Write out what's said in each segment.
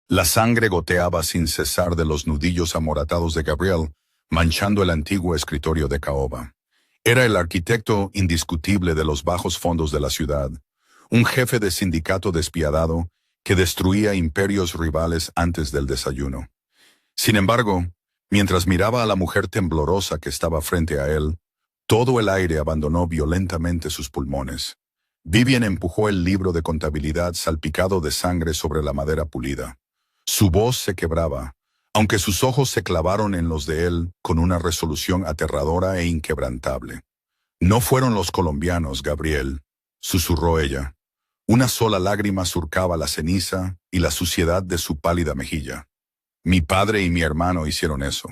La sangre goteaba sin cesar de los nudillos amoratados de Gabriel, manchando el antiguo escritorio de caoba. Era el arquitecto indiscutible de los bajos fondos de la ciudad, un jefe de sindicato despiadado que destruía imperios rivales antes del desayuno. Sin embargo, mientras miraba a la mujer temblorosa que estaba frente a él, todo el aire abandonó violentamente sus pulmones. Vivian empujó el libro de contabilidad salpicado de sangre sobre la madera pulida. Su voz se quebraba, aunque sus ojos se clavaron en los de él con una resolución aterradora e inquebrantable. «No fueron los colombianos, Gabriel», susurró ella. Una sola lágrima surcaba la ceniza y la suciedad de su pálida mejilla. «Mi padre y mi hermano hicieron eso».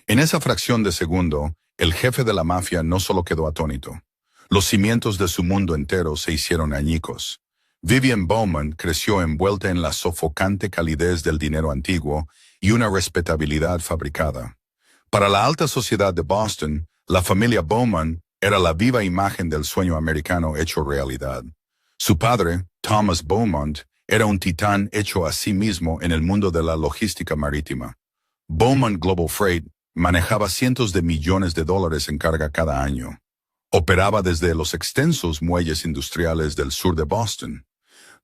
En esa fracción de segundo, el jefe de la mafia no solo quedó atónito. Los cimientos de su mundo entero se hicieron añicos. Vivian Bowman creció envuelta en la sofocante calidez del dinero antiguo y una respetabilidad fabricada. Para la alta sociedad de Boston, la familia Bowman era la viva imagen del sueño americano hecho realidad. Su padre, Thomas Beaumont, era un titán hecho a sí mismo en el mundo de la logística marítima. Beaumont Global Freight manejaba cientos de millones de dólares en carga cada año. Operaba desde los extensos muelles industriales del sur de Boston.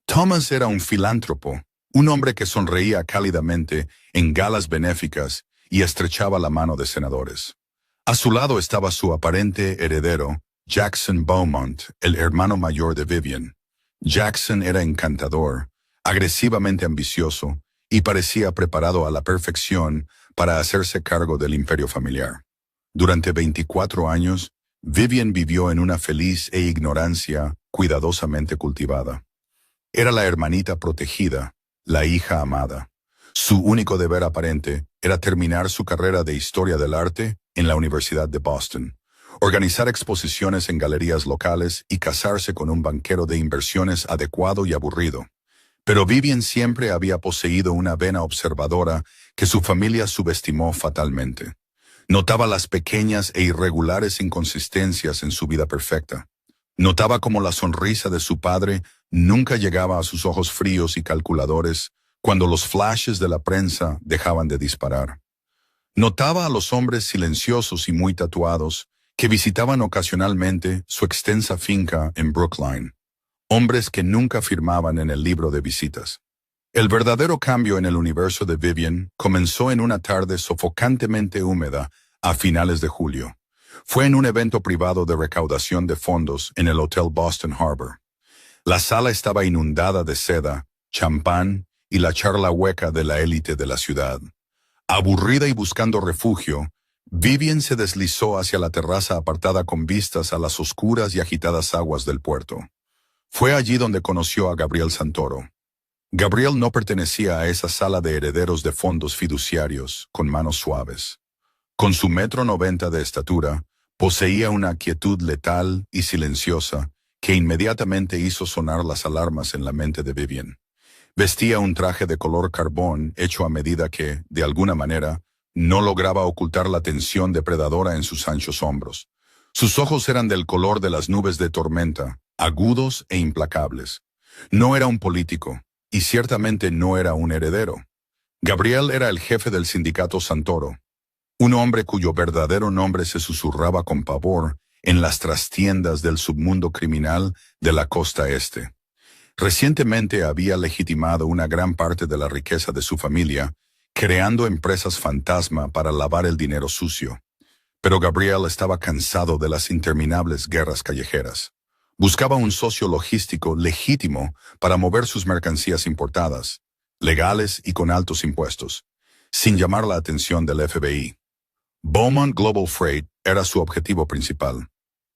Thomas era un filántropo, un hombre que sonreía cálidamente en galas benéficas y estrechaba la mano de senadores. A su lado estaba su aparente heredero, Jackson Beaumont, el hermano mayor de Vivian. Jackson era encantador, agresivamente ambicioso y parecía preparado a la perfección para hacerse cargo del imperio familiar. Durante 24 años, Vivian vivió en una feliz ignorancia cuidadosamente cultivada. Era la hermanita protegida, la hija amada. Su único deber aparente era terminar su carrera de historia del arte en la Universidad de Boston, organizar exposiciones en galerías locales y casarse con un banquero de inversiones adecuado y aburrido. Pero Vivian siempre había poseído una vena observadora que su familia subestimó fatalmente. Notaba las pequeñas e irregulares inconsistencias en su vida perfecta. Notaba cómo la sonrisa de su padre nunca llegaba a sus ojos fríos y calculadores cuando los flashes de la prensa dejaban de disparar. Notaba a los hombres silenciosos y muy tatuados que visitaban ocasionalmente su extensa finca en Brookline. Hombres que nunca firmaban en el libro de visitas. El verdadero cambio en el universo de Vivian comenzó en una tarde sofocantemente húmeda a finales de julio. Fue en un evento privado de recaudación de fondos en el Hotel Boston Harbor. La sala estaba inundada de seda, champán y la charla hueca de la élite de la ciudad. Aburrida y buscando refugio, Vivian se deslizó hacia la terraza apartada con vistas a las oscuras y agitadas aguas del puerto. Fue allí donde conoció a Gabriel Santoro. Gabriel no pertenecía a esa sala de herederos de fondos fiduciarios con manos suaves. Con su 1,90 m de estatura, poseía una quietud letal y silenciosa que inmediatamente hizo sonar las alarmas en la mente de Vivian. Vestía un traje de color carbón hecho a medida que, de alguna manera, no lograba ocultar la tensión depredadora en sus anchos hombros. Sus ojos eran del color de las nubes de tormenta, agudos e implacables. No era un político, y ciertamente no era un heredero. Gabriel era el jefe del sindicato Santoro, un hombre cuyo verdadero nombre se susurraba con pavor en las trastiendas del submundo criminal de la costa este. Recientemente había legitimado una gran parte de la riqueza de su familia, creando empresas fantasma para lavar el dinero sucio. Pero Gabriel estaba cansado de las interminables guerras callejeras. Buscaba un socio logístico legítimo para mover sus mercancías importadas, legales y con altos impuestos, sin llamar la atención del FBI. Beaumont Global Freight era su objetivo principal.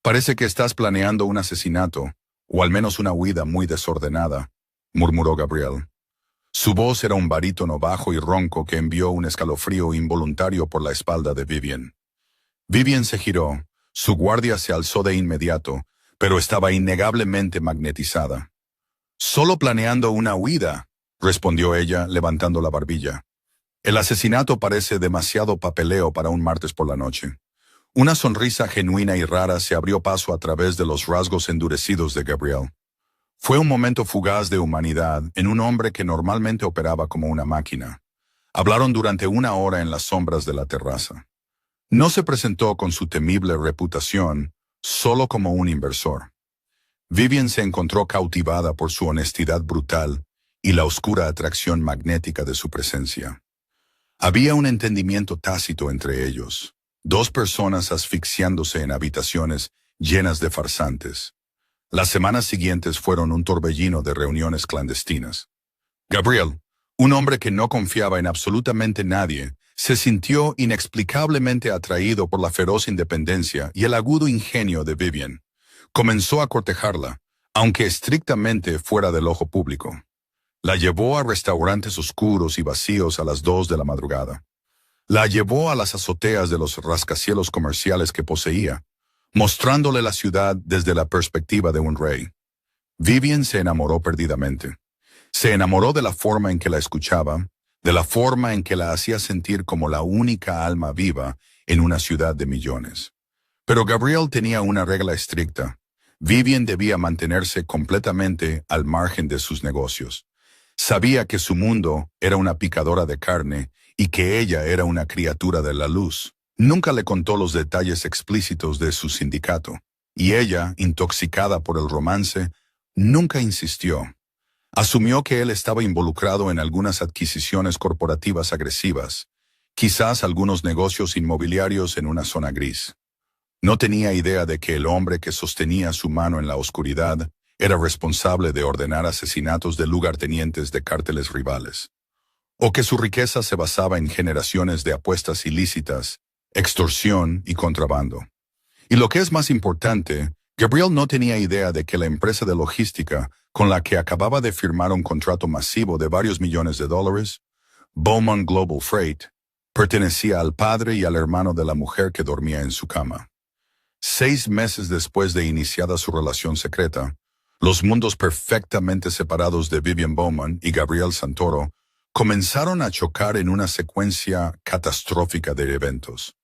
«Parece que estás planeando un asesinato, o al menos una huida muy desordenada», murmuró Gabriel. Su voz era un barítono bajo y ronco que envió un escalofrío involuntario por la espalda de Vivian. Vivian se giró, su guardia se alzó de inmediato, pero estaba innegablemente magnetizada. «Solo planeando una huida», respondió ella, levantando la barbilla. «El asesinato parece demasiado papeleo para un martes por la noche». Una sonrisa genuina y rara se abrió paso a través de los rasgos endurecidos de Gabriel. Fue un momento fugaz de humanidad en un hombre que normalmente operaba como una máquina. Hablaron durante 1 hora en las sombras de la terraza. No se presentó con su temible reputación, solo como un inversor. Vivian se encontró cautivada por su honestidad brutal y la oscura atracción magnética de su presencia. Había un entendimiento tácito entre ellos, dos personas asfixiándose en habitaciones llenas de farsantes. Las semanas siguientes fueron un torbellino de reuniones clandestinas. Gabriel, un hombre que no confiaba en absolutamente nadie, se sintió inexplicablemente atraído por la feroz independencia y el agudo ingenio de Vivian. Comenzó a cortejarla, aunque estrictamente fuera del ojo público. La llevó a restaurantes oscuros y vacíos a las 2 de la madrugada. La llevó a las azoteas de los rascacielos comerciales que poseía, mostrándole la ciudad desde la perspectiva de un rey. Vivian se enamoró perdidamente. Se enamoró de la forma en que la escuchaba, de la forma en que la hacía sentir como la única alma viva en una ciudad de millones. Pero Gabriel tenía una regla estricta. Vivian debía mantenerse completamente al margen de sus negocios. Sabía que su mundo era una picadora de carne y que ella era una criatura de la luz. Nunca le contó los detalles explícitos de su sindicato, y ella, intoxicada por el romance, nunca insistió. Asumió que él estaba involucrado en algunas adquisiciones corporativas agresivas, quizás algunos negocios inmobiliarios en una zona gris. No tenía idea de que el hombre que sostenía su mano en la oscuridad era responsable de ordenar asesinatos de lugartenientes de cárteles rivales, o que su riqueza se basaba en generaciones de apuestas ilícitas, extorsión y contrabando. Y lo que es más importante, Gabriel no tenía idea de que la empresa de logística con la que acababa de firmar un contrato masivo de varios millones de dólares, Bowman Global Freight, pertenecía al padre y al hermano de la mujer que dormía en su cama. 6 meses después de iniciada su relación secreta, los mundos perfectamente separados de Vivian Bowman y Gabriel Santoro comenzaron a chocar en una secuencia catastrófica de eventos.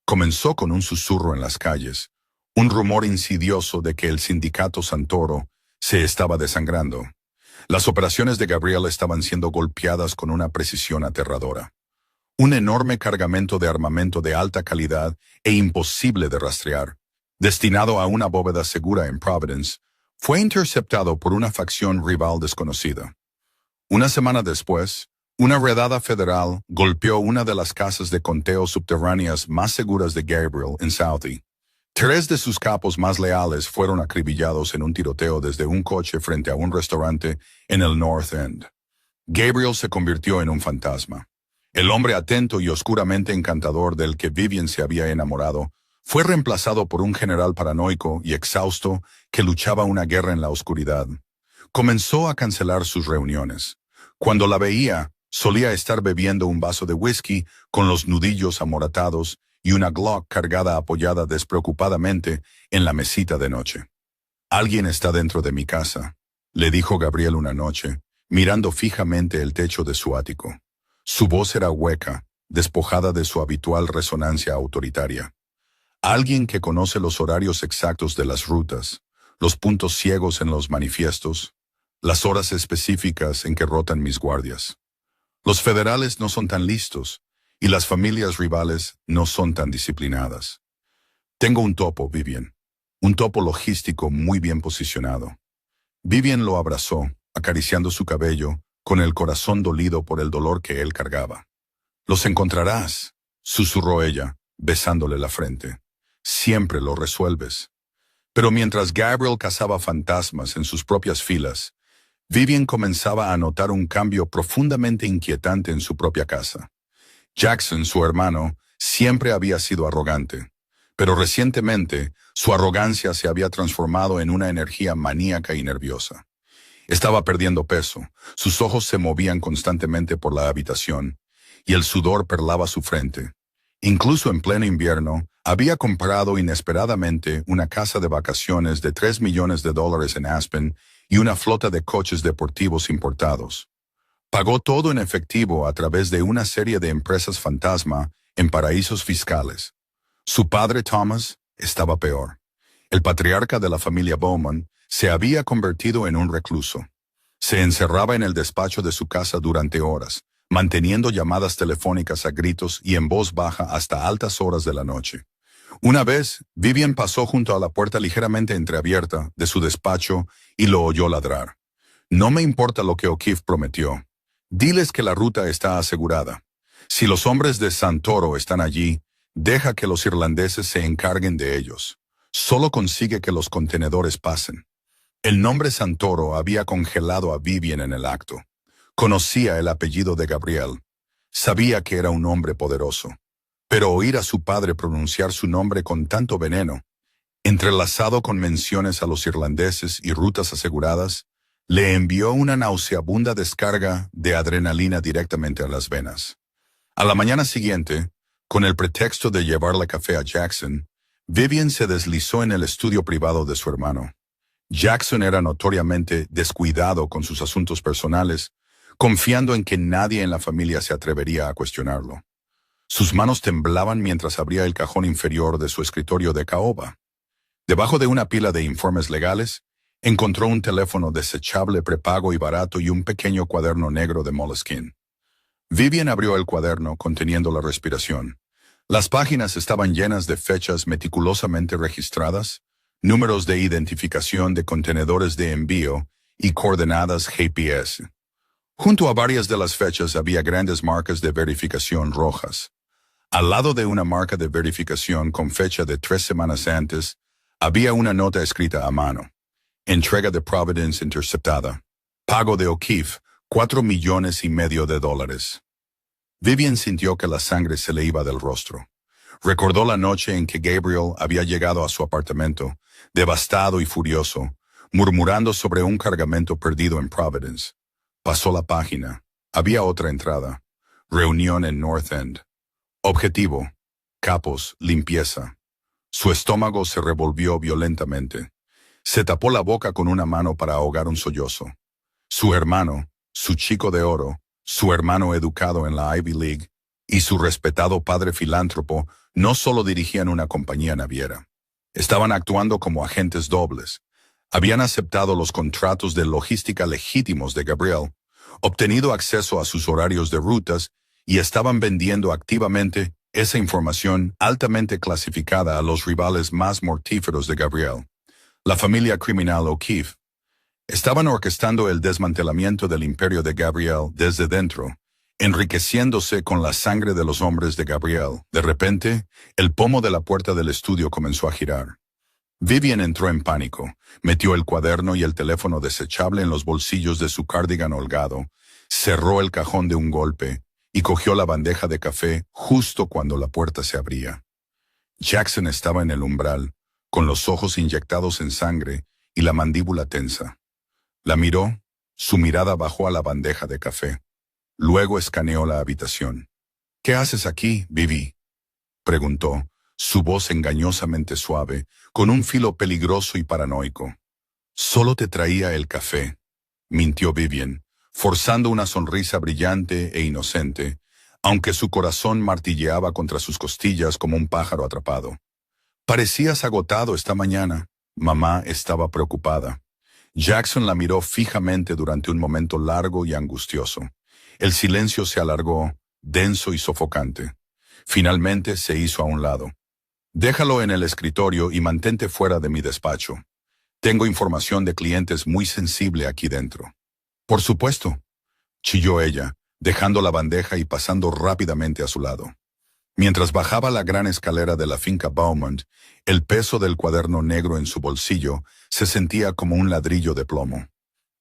Comenzó con un susurro en las calles, un rumor insidioso de que el sindicato Santoro se estaba desangrando. Las operaciones de Gabriel estaban siendo golpeadas con una precisión aterradora. Un enorme cargamento de armamento de alta calidad e imposible de rastrear, destinado a una bóveda segura en Providence, fue interceptado por una facción rival desconocida. Una semana después, una redada federal golpeó una de las casas de conteo subterráneas más seguras de Gabriel en Southie. 3 de sus capos más leales fueron acribillados en un tiroteo desde un coche frente a un restaurante en el North End. Gabriel se convirtió en un fantasma. El hombre atento y oscuramente encantador del que Vivian se había enamorado fue reemplazado por un general paranoico y exhausto que luchaba una guerra en la oscuridad. Comenzó a cancelar sus reuniones. Cuando la veía, solía estar bebiendo un vaso de whisky con los nudillos amoratados y una Glock cargada apoyada despreocupadamente en la mesita de noche. «Alguien está dentro de mi casa», le dijo Gabriel una noche, mirando fijamente el techo de su ático. Su voz era hueca, despojada de su habitual resonancia autoritaria. Alguien que conoce los horarios exactos de las rutas, los puntos ciegos en los manifiestos, las horas específicas en que rotan mis guardias. Los federales no son tan listos y las familias rivales no son tan disciplinadas. Tengo un topo, Vivian, un topo logístico muy bien posicionado. Vivian lo abrazó, acariciando su cabello, con el corazón dolido por el dolor que él cargaba. «Los encontrarás», susurró ella, besándole la frente. «Siempre lo resuelves». Pero mientras Gabriel cazaba fantasmas en sus propias filas, Vivian comenzaba a notar un cambio profundamente inquietante en su propia casa. Jackson, su hermano, siempre había sido arrogante, pero recientemente su arrogancia se había transformado en una energía maníaca y nerviosa. Estaba perdiendo peso, sus ojos se movían constantemente por la habitación, y el sudor perlaba su frente. Incluso en pleno invierno, había comprado inesperadamente una casa de vacaciones de $3 millones en Aspen y una flota de coches deportivos importados. Pagó todo en efectivo a través de una serie de empresas fantasma en paraísos fiscales. Su padre Thomas estaba peor. El patriarca de la familia Bowman Se había convertido en un recluso. Se encerraba en el despacho de su casa durante horas, manteniendo llamadas telefónicas a gritos y en voz baja hasta altas horas de la noche. Una vez, Vivian pasó junto a la puerta ligeramente entreabierta de su despacho y lo oyó ladrar. No me importa lo que O'Keefe prometió. Diles que la ruta está asegurada. Si los hombres de Santoro están allí, deja que los irlandeses se encarguen de ellos. Solo consigue que los contenedores pasen. El nombre Santoro había congelado a Vivian en el acto. Conocía el apellido de Gabriel. Sabía que era un hombre poderoso. Pero oír a su padre pronunciar su nombre con tanto veneno, entrelazado con menciones a los irlandeses y rutas aseguradas, le envió una nauseabunda descarga de adrenalina directamente a las venas. A la mañana siguiente, con el pretexto de llevarle café a Jackson, Vivian se deslizó en el estudio privado de su hermano. Jackson era notoriamente descuidado con sus asuntos personales, confiando en que nadie en la familia se atrevería a cuestionarlo. Sus manos temblaban mientras abría el cajón inferior de su escritorio de caoba. Debajo de una pila de informes legales, encontró un teléfono desechable prepago y barato y un pequeño cuaderno negro de Moleskine. Vivian abrió el cuaderno conteniendo la respiración. Las páginas estaban llenas de fechas meticulosamente registradas, números de identificación de contenedores de envío y coordenadas GPS. Junto a varias de las fechas había grandes marcas de verificación rojas. Al lado de una marca de verificación con fecha de 3 semanas antes, había una nota escrita a mano. Entrega de Providence interceptada. Pago de O'Keefe, $4,5 millones. Vivian sintió que la sangre se le iba del rostro. Recordó la noche en que Gabriel había llegado a su apartamento, devastado y furioso, murmurando sobre un cargamento perdido en Providence. Pasó la página. Había otra entrada. Reunión en North End. Objetivo: capos, limpieza. Su estómago se revolvió violentamente. Se tapó la boca con una mano para ahogar un sollozo. Su hermano, su chico de oro, su hermano educado en la Ivy League y su respetado padre filántropo no solo dirigían una compañía naviera. Estaban actuando como agentes dobles. Habían aceptado los contratos de logística legítimos de Gabriel, obtenido acceso a sus horarios de rutas y estaban vendiendo activamente esa información altamente clasificada a los rivales más mortíferos de Gabriel, la familia criminal O'Keefe. Estaban orquestando el desmantelamiento del imperio de Gabriel desde dentro, enriqueciéndose con la sangre de los hombres de Gabriel. De repente, el pomo de la puerta del estudio comenzó a girar. Vivian entró en pánico, metió el cuaderno y el teléfono desechable en los bolsillos de su cardigan holgado, cerró el cajón de un golpe y cogió la bandeja de café justo cuando la puerta se abría. Jackson estaba en el umbral, con los ojos inyectados en sangre y la mandíbula tensa. La miró, su mirada bajó a la bandeja de café. Luego escaneó la habitación. «¿Qué haces aquí, Vivi?», preguntó, su voz engañosamente suave, con un filo peligroso y paranoico. «Solo te traía el café», mintió Vivian, forzando una sonrisa brillante e inocente, aunque su corazón martilleaba contra sus costillas como un pájaro atrapado. «Parecías agotado esta mañana». Mamá estaba preocupada. Jackson la miró fijamente durante un momento largo y angustioso. El silencio se alargó, denso y sofocante. Finalmente se hizo a un lado. «Déjalo en el escritorio y mantente fuera de mi despacho. Tengo información de clientes muy sensible aquí dentro». «Por supuesto», chilló ella, dejando la bandeja y pasando rápidamente a su lado. Mientras bajaba la gran escalera de la finca Beaumont, el peso del cuaderno negro en su bolsillo se sentía como un ladrillo de plomo.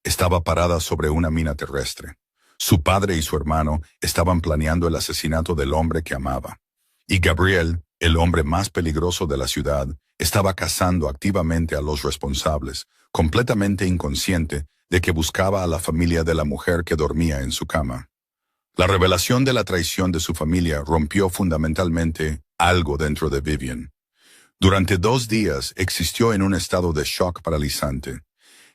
Estaba parada sobre una mina terrestre. Su padre y su hermano estaban planeando el asesinato del hombre que amaba. Y Gabriel, el hombre más peligroso de la ciudad, estaba cazando activamente a los responsables, completamente inconsciente de que buscaba a la familia de la mujer que dormía en su cama. La revelación de la traición de su familia rompió fundamentalmente algo dentro de Vivian. Durante 2 días existió en un estado de shock paralizante.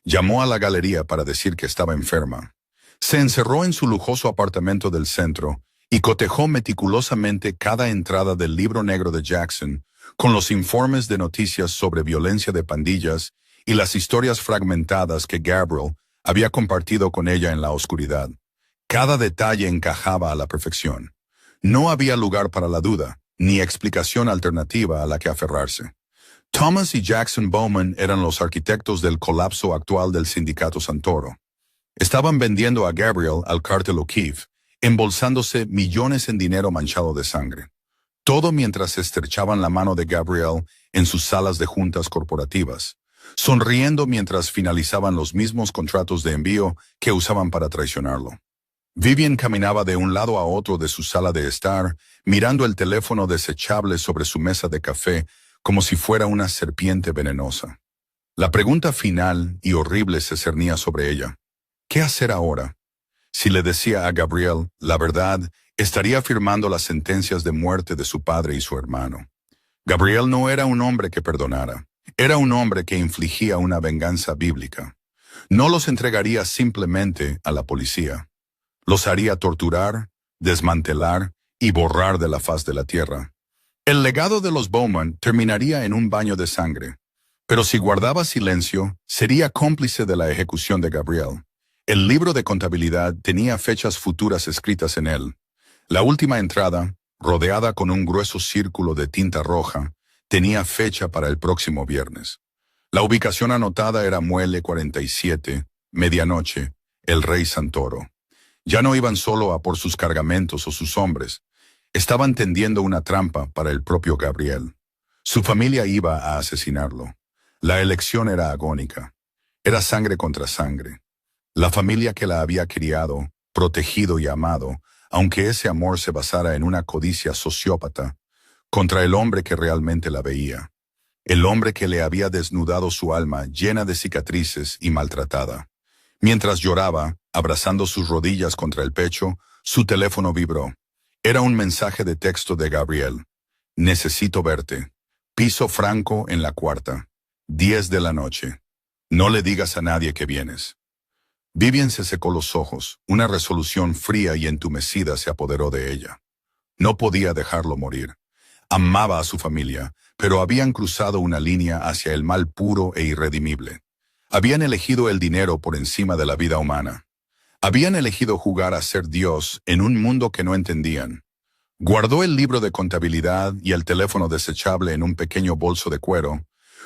Llamó a la galería para decir que estaba enferma. Se encerró en su lujoso apartamento del centro y cotejó meticulosamente cada entrada del libro negro de Jackson con los informes de noticias sobre violencia de pandillas y las historias fragmentadas que Gabriel había compartido con ella en la oscuridad. Cada detalle encajaba a la perfección. No había lugar para la duda, ni explicación alternativa a la que aferrarse. Thomas y Jackson Bowman eran los arquitectos del colapso actual del sindicato Santoro. Estaban vendiendo a Gabriel al cártel O'Keefe, embolsándose millones en dinero manchado de sangre. Todo mientras estrechaban la mano de Gabriel en sus salas de juntas corporativas, sonriendo mientras finalizaban los mismos contratos de envío que usaban para traicionarlo. Vivian caminaba de un lado a otro de su sala de estar, mirando el teléfono desechable sobre su mesa de café como si fuera una serpiente venenosa. La pregunta final y horrible se cernía sobre ella. ¿Qué hacer ahora? Si le decía a Gabriel la verdad, estaría firmando las sentencias de muerte de su padre y su hermano. Gabriel no era un hombre que perdonara. Era un hombre que infligía una venganza bíblica. No los entregaría simplemente a la policía. Los haría torturar, desmantelar y borrar de la faz de la tierra. El legado de los Bowman terminaría en un baño de sangre. Pero si guardaba silencio, sería cómplice de la ejecución de Gabriel. El libro de contabilidad tenía fechas futuras escritas en él. La última entrada, rodeada con un grueso círculo de tinta roja, tenía fecha para el próximo viernes. La ubicación anotada era Muelle 47, medianoche, el Rey Santoro. Ya no iban solo a por sus cargamentos o sus hombres. Estaban tendiendo una trampa para el propio Gabriel. Su familia iba a asesinarlo. La elección era agónica. Era sangre contra sangre. La familia que la había criado, protegido y amado, aunque ese amor se basara en una codicia sociópata, contra el hombre que realmente la veía. El hombre que le había desnudado su alma llena de cicatrices y maltratada. Mientras lloraba, abrazando sus rodillas contra el pecho, su teléfono vibró. Era un mensaje de texto de Gabriel. Necesito verte. Piso Franco en la cuarta. 10 de la noche. No le digas a nadie que vienes. Vivian se secó los ojos. Una resolución fría y entumecida se apoderó de ella. No podía dejarlo morir. Amaba a su familia, pero habían cruzado una línea hacia el mal puro e irredimible. Habían elegido el dinero por encima de la vida humana. Habían elegido jugar a ser Dios en un mundo que no entendían. Guardó el libro de contabilidad y el teléfono desechable en un pequeño bolso de cuero,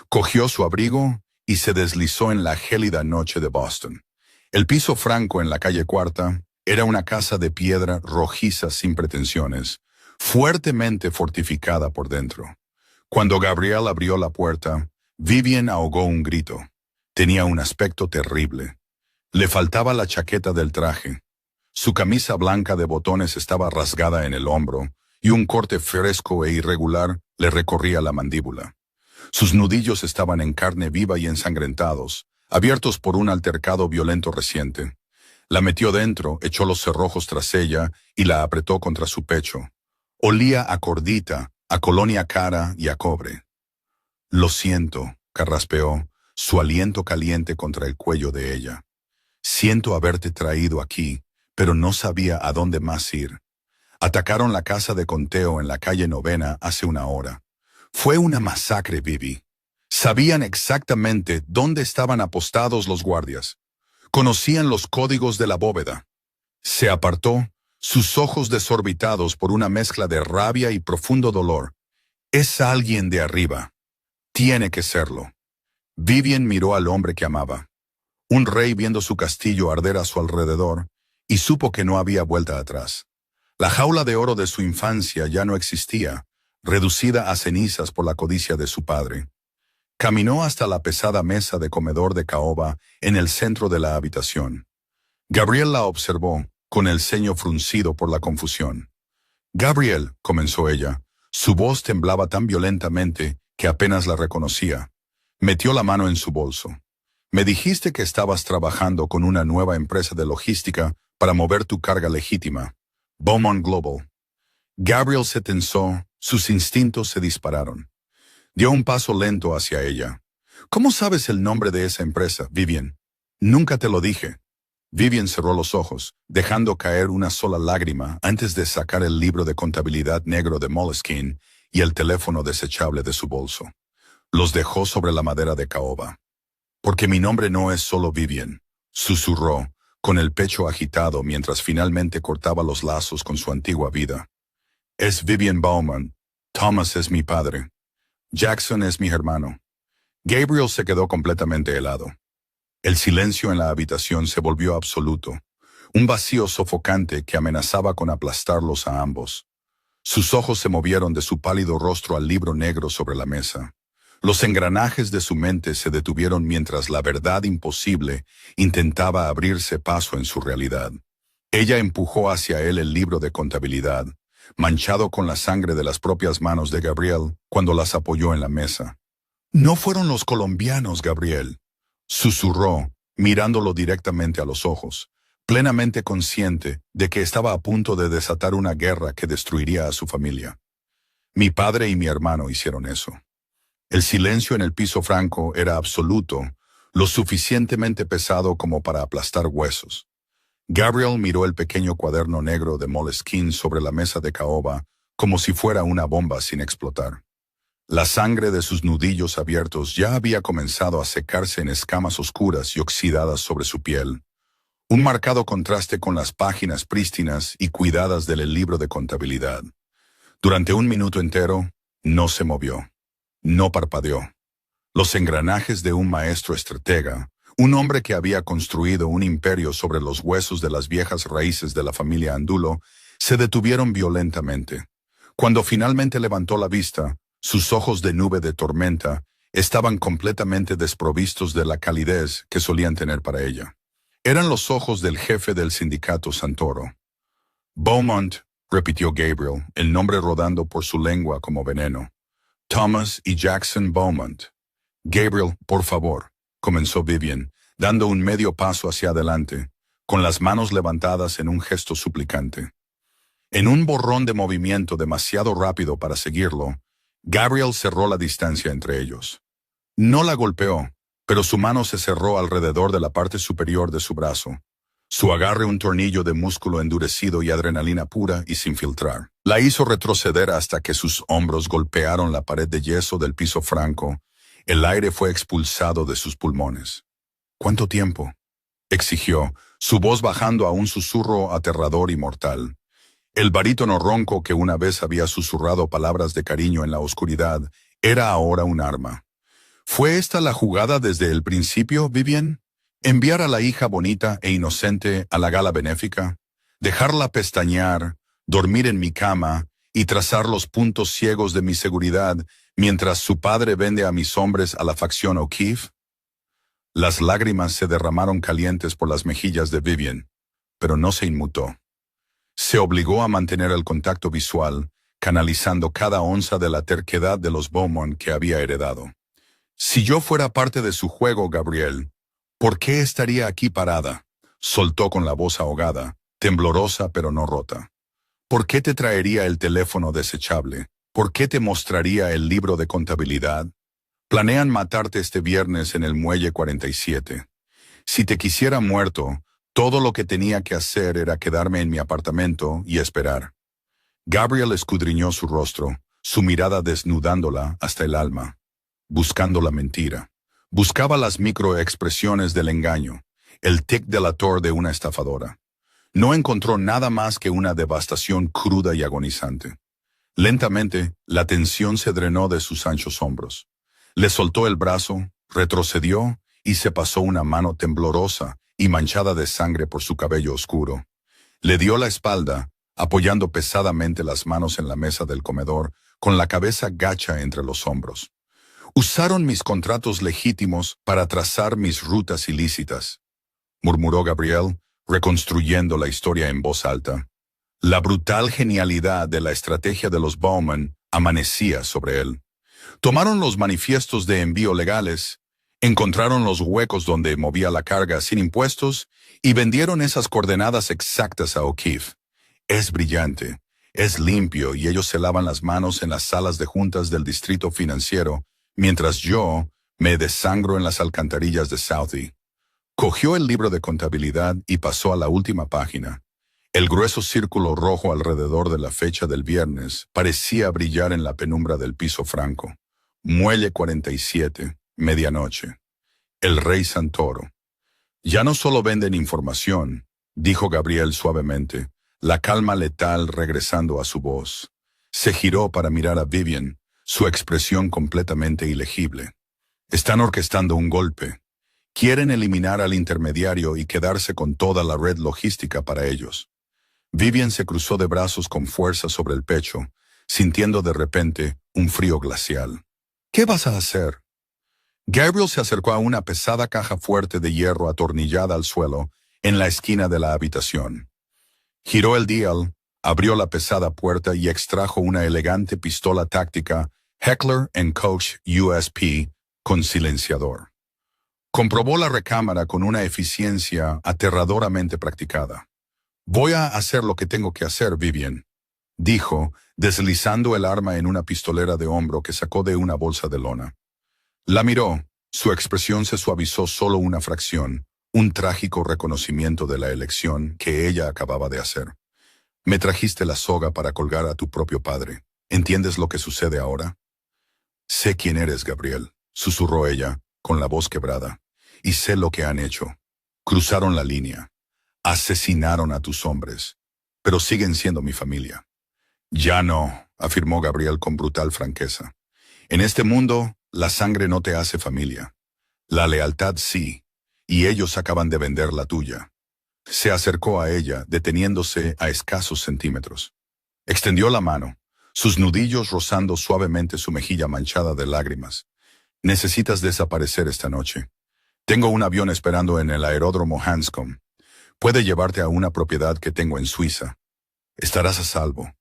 cogió su abrigo y se deslizó en la gélida noche de Boston. El piso Franco en la calle Cuarta era una casa de piedra rojiza sin pretensiones, fuertemente fortificada por dentro. Cuando Gabriel abrió la puerta, Vivian ahogó un grito. Tenía un aspecto terrible. Le faltaba la chaqueta del traje. Su camisa blanca de botones estaba rasgada en el hombro y un corte fresco e irregular le recorría la mandíbula. Sus nudillos estaban en carne viva y ensangrentados, abiertos por un altercado violento reciente. La metió dentro, echó los cerrojos tras ella y la apretó contra su pecho. Olía a cordita, a colonia cara y a cobre. Lo siento, carraspeó, su aliento caliente contra el cuello de ella. Siento haberte traído aquí, pero no sabía a dónde más ir. Atacaron la casa de conteo en la calle Novena hace una hora. Fue una masacre, Vivi. Sabían exactamente dónde estaban apostados los guardias. Conocían los códigos de la bóveda. Se apartó, sus ojos desorbitados por una mezcla de rabia y profundo dolor. Es alguien de arriba. Tiene que serlo. Vivian miró al hombre que amaba. Un rey viendo su castillo arder a su alrededor, y supo que no había vuelta atrás. La jaula de oro de su infancia ya no existía, reducida a cenizas por la codicia de su padre. Caminó hasta la pesada mesa de comedor de caoba en el centro de la habitación. Gabriel la observó, con el ceño fruncido por la confusión. «Gabriel», comenzó ella, su voz temblaba tan violentamente que apenas la reconocía. Metió la mano en su bolso. «Me dijiste que estabas trabajando con una nueva empresa de logística para mover tu carga legítima. Bowman Global». Gabriel se tensó, sus instintos se dispararon. Dio un paso lento hacia ella. «¿Cómo sabes el nombre de esa empresa, Vivian?» «Nunca te lo dije». Vivian cerró los ojos, dejando caer una sola lágrima antes de sacar el libro de contabilidad negro de Moleskine y el teléfono desechable de su bolso. Los dejó sobre la madera de caoba. Porque mi nombre no es solo Vivian, susurró, con el pecho agitado mientras finalmente cortaba los lazos con su antigua vida. Es Vivian Bowman. Thomas es mi padre. Jackson es mi hermano. Gabriel se quedó completamente helado. El silencio en la habitación se volvió absoluto, un vacío sofocante que amenazaba con aplastarlos a ambos. Sus ojos se movieron de su pálido rostro al libro negro sobre la mesa. Los engranajes de su mente se detuvieron mientras la verdad imposible intentaba abrirse paso en su realidad. Ella empujó hacia él el libro de contabilidad, manchado con la sangre de las propias manos de Gabriel cuando las apoyó en la mesa. No fueron los colombianos, Gabriel, susurró, mirándolo directamente a los ojos, plenamente consciente de que estaba a punto de desatar una guerra que destruiría a su familia. Mi padre y mi hermano hicieron eso. El silencio en el piso franco era absoluto, lo suficientemente pesado como para aplastar huesos. Gabriel miró el pequeño cuaderno negro de Moleskine sobre la mesa de caoba como si fuera una bomba sin explotar. La sangre de sus nudillos abiertos ya había comenzado a secarse en escamas oscuras y oxidadas sobre su piel. Un marcado contraste con las páginas prístinas y cuidadas del libro de contabilidad. Durante un minuto entero, no se movió. No parpadeó. Los engranajes de un maestro estratega, un hombre que había construido un imperio sobre los huesos de las viejas raíces de la familia Andulo, se detuvieron violentamente. Cuando finalmente levantó la vista, sus ojos de nube de tormenta estaban completamente desprovistos de la calidez que solían tener para ella. Eran los ojos del jefe del sindicato Santoro. Beaumont, repitió Gabriel, el nombre rodando por su lengua como veneno. Thomas y Jackson Beaumont. Gabriel, por favor, comenzó Vivian, dando un medio paso hacia adelante, con las manos levantadas en un gesto suplicante. En un borrón de movimiento demasiado rápido para seguirlo, Gabriel cerró la distancia entre ellos. No la golpeó, pero su mano se cerró alrededor de la parte superior de su brazo. Su agarre un tornillo de músculo endurecido y adrenalina pura y sin filtrar. La hizo retroceder hasta que sus hombros golpearon la pared de yeso del piso franco. El aire fue expulsado de sus pulmones. ¿Cuánto tiempo?, exigió, su voz bajando a un susurro aterrador y mortal. El barítono ronco que una vez había susurrado palabras de cariño en la oscuridad era ahora un arma. ¿Fue esta la jugada desde el principio, Vivian? ¿Enviar a la hija bonita e inocente a la gala benéfica? ¿Dejarla pestañear, dormir en mi cama y trazar los puntos ciegos de mi seguridad mientras su padre vende a mis hombres a la facción O'Keefe? Las lágrimas se derramaron calientes por las mejillas de Vivian, pero no se inmutó. Se obligó a mantener el contacto visual, canalizando cada onza de la terquedad de los Beaumont que había heredado. Si yo fuera parte de su juego, Gabriel, ¿por qué estaría aquí parada?, soltó con la voz ahogada, temblorosa pero no rota. ¿Por qué te traería el teléfono desechable? ¿Por qué te mostraría el libro de contabilidad? Planean matarte este viernes en el Muelle 47. Si te quisiera muerto, todo lo que tenía que hacer era quedarme en mi apartamento y esperar. Gabriel escudriñó su rostro, su mirada desnudándola hasta el alma, buscando la mentira. Buscaba las microexpresiones del engaño, el tic delator de una estafadora. No encontró nada más que una devastación cruda y agonizante. Lentamente, la tensión se drenó de sus anchos hombros. Le soltó el brazo, retrocedió y se pasó una mano temblorosa y manchada de sangre por su cabello oscuro. Le dio la espalda, apoyando pesadamente las manos en la mesa del comedor, con la cabeza gacha entre los hombros. Usaron mis contratos legítimos para trazar mis rutas ilícitas, murmuró Gabriel, reconstruyendo la historia en voz alta. La brutal genialidad de la estrategia de los Bowman amanecía sobre él. Tomaron los manifiestos de envío legales, encontraron los huecos donde movía la carga sin impuestos y vendieron esas coordenadas exactas a O'Keefe. Es brillante, es limpio y ellos se lavan las manos en las salas de juntas del distrito financiero, mientras yo me desangro en las alcantarillas de Southie. Cogió el libro de contabilidad y pasó a la última página. El grueso círculo rojo alrededor de la fecha del viernes parecía brillar en la penumbra del piso franco. Muelle 47, medianoche. El rey Santoro. Ya no solo venden información, dijo Gabriel suavemente, la calma letal regresando a su voz. Se giró para mirar a Vivian, su expresión completamente ilegible. Están orquestando un golpe. Quieren eliminar al intermediario y quedarse con toda la red logística para ellos. Vivian se cruzó de brazos con fuerza sobre el pecho, sintiendo de repente un frío glacial. ¿Qué vas a hacer? Gabriel se acercó a una pesada caja fuerte de hierro atornillada al suelo en la esquina de la habitación. Giró el dial, abrió la pesada puerta y extrajo una elegante pistola táctica Heckler & Koch USP con silenciador. Comprobó la recámara con una eficiencia aterradoramente practicada. «Voy a hacer lo que tengo que hacer, Vivian», dijo, deslizando el arma en una pistolera de hombro que sacó de una bolsa de lona. La miró, su expresión se suavizó solo una fracción, un trágico reconocimiento de la elección que ella acababa de hacer. «Me trajiste la soga para colgar a tu propio padre. ¿Entiendes lo que sucede ahora?» «Sé quién eres, Gabriel», susurró ella, con la voz quebrada, «y sé lo que han hecho. Cruzaron la línea. Asesinaron a tus hombres, pero siguen siendo mi familia». «Ya no», afirmó Gabriel con brutal franqueza. «En este mundo, la sangre no te hace familia. La lealtad sí, y ellos acaban de vender la tuya». Se acercó a ella, deteniéndose a escasos centímetros. Extendió la mano, sus nudillos rozando suavemente su mejilla manchada de lágrimas. «Necesitas desaparecer esta noche. Tengo un avión esperando en el aeródromo Hanscom. Puede llevarte a una propiedad que tengo en Suiza. Estarás a salvo.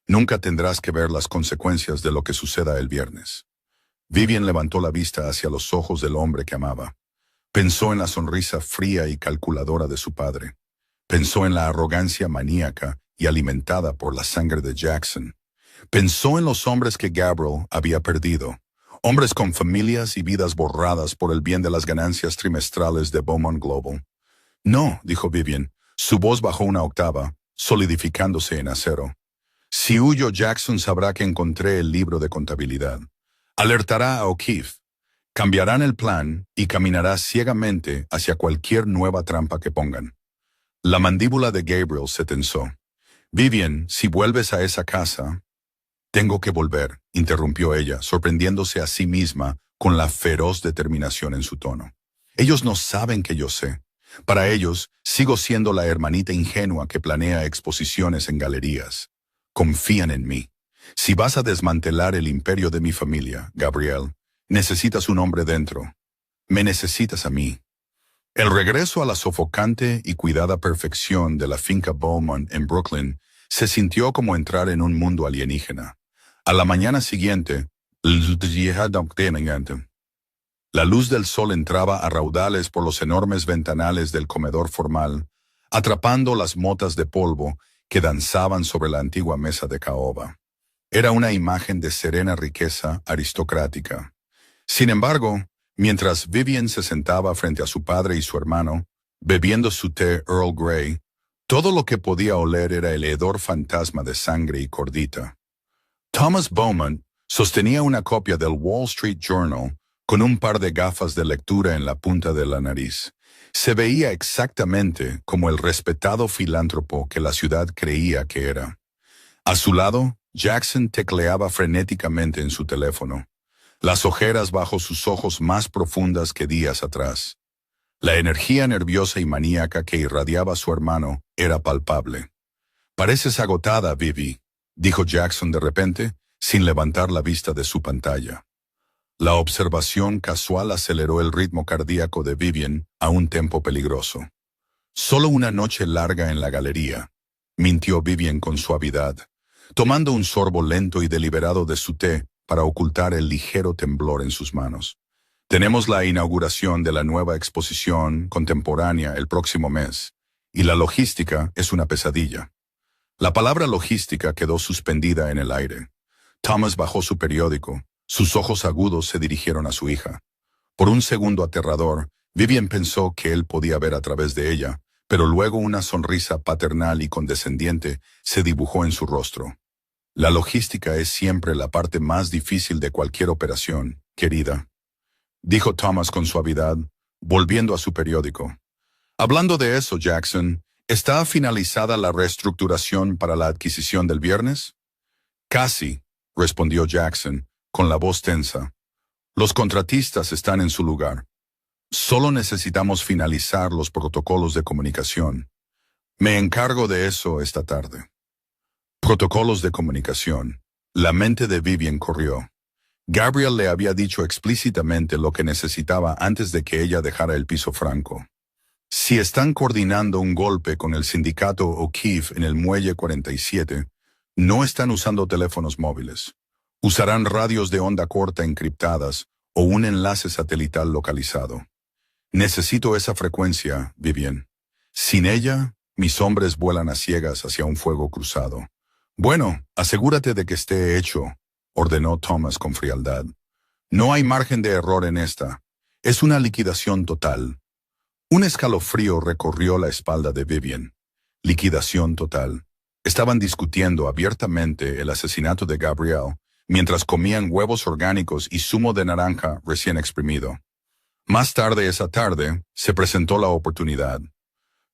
Nunca tendrás que ver las consecuencias de lo que suceda el viernes». Vivian levantó la vista hacia los ojos del hombre que amaba. Pensó en la sonrisa fría y calculadora de su padre. Pensó en la arrogancia maníaca y alimentada por la sangre de Jackson. Pensó en los hombres que Gabriel había perdido. Hombres con familias y vidas borradas por el bien de las ganancias trimestrales de Beaumont Global. «No», dijo Vivian. Su voz bajó una octava, solidificándose en acero. «Si huyo, Jackson sabrá que encontré el libro de contabilidad. Alertará a O'Keefe. Cambiarán el plan y caminará ciegamente hacia cualquier nueva trampa que pongan». La mandíbula de Gabriel se tensó. «Vivian, si vuelves a esa casa...» «Tengo que volver», interrumpió ella, sorprendiéndose a sí misma con la feroz determinación en su tono. «Ellos no saben que yo sé. Para ellos, sigo siendo la hermanita ingenua que planea exposiciones en galerías. Confían en mí. Si vas a desmantelar el imperio de mi familia, Gabriel, necesitas un hombre dentro. Me necesitas a mí». El regreso a la sofocante y cuidada perfección de la finca Beaumont en Brooklyn se sintió como entrar en un mundo alienígena. A la mañana siguiente, la luz del sol entraba a raudales por los enormes ventanales del comedor formal, atrapando las motas de polvo que danzaban sobre la antigua mesa de caoba. Era una imagen de serena riqueza aristocrática. Sin embargo, mientras Vivian se sentaba frente a su padre y su hermano, bebiendo su té Earl Grey, todo lo que podía oler era el hedor fantasma de sangre y cordita. Thomas Beaumont sostenía una copia del Wall Street Journal con un par de gafas de lectura en la punta de la nariz. Se veía exactamente como el respetado filántropo que la ciudad creía que era. A su lado, Jackson tecleaba frenéticamente en su teléfono, las ojeras bajo sus ojos más profundas que días atrás. La energía nerviosa y maníaca que irradiaba su hermano era palpable. «Pareces agotada, Vivi», dijo Jackson de repente, sin levantar la vista de su pantalla. La observación casual aceleró el ritmo cardíaco de Vivian a un tempo peligroso. «Solo una noche larga en la galería», mintió Vivian con suavidad, tomando un sorbo lento y deliberado de su té para ocultar el ligero temblor en sus manos. «Tenemos la inauguración de la nueva exposición contemporánea el próximo mes, y la logística es una pesadilla». La palabra logística quedó suspendida en el aire. Thomas bajó su periódico. Sus ojos agudos se dirigieron a su hija. Por un segundo aterrador, Vivian pensó que él podía ver a través de ella, pero luego una sonrisa paternal y condescendiente se dibujó en su rostro. «La logística es siempre la parte más difícil de cualquier operación, querida», dijo Thomas con suavidad, volviendo a su periódico. Hablando de eso, Jackson, ¿está finalizada la reestructuración para la adquisición del viernes? Casi, respondió Jackson, con la voz tensa. Los contratistas están en su lugar. Solo necesitamos finalizar los protocolos de comunicación. Me encargo de eso esta tarde. Protocolos de comunicación. La mente de Vivian corrió. Gabriel le había dicho explícitamente lo que necesitaba antes de que ella dejara el piso franco. Si están coordinando un golpe con el sindicato O'Keefe en el Muelle 47, no están usando teléfonos móviles. Usarán radios de onda corta encriptadas o un enlace satelital localizado. Necesito esa frecuencia, Vivian. Sin ella, mis hombres vuelan a ciegas hacia un fuego cruzado. Bueno, asegúrate de que esté hecho, ordenó Thomas con frialdad. No hay margen de error en esta. Es una liquidación total. Un escalofrío recorrió la espalda de Vivian. Liquidación total. Estaban discutiendo abiertamente el asesinato de Gabriel mientras comían huevos orgánicos y zumo de naranja recién exprimido. Más tarde esa tarde, se presentó la oportunidad.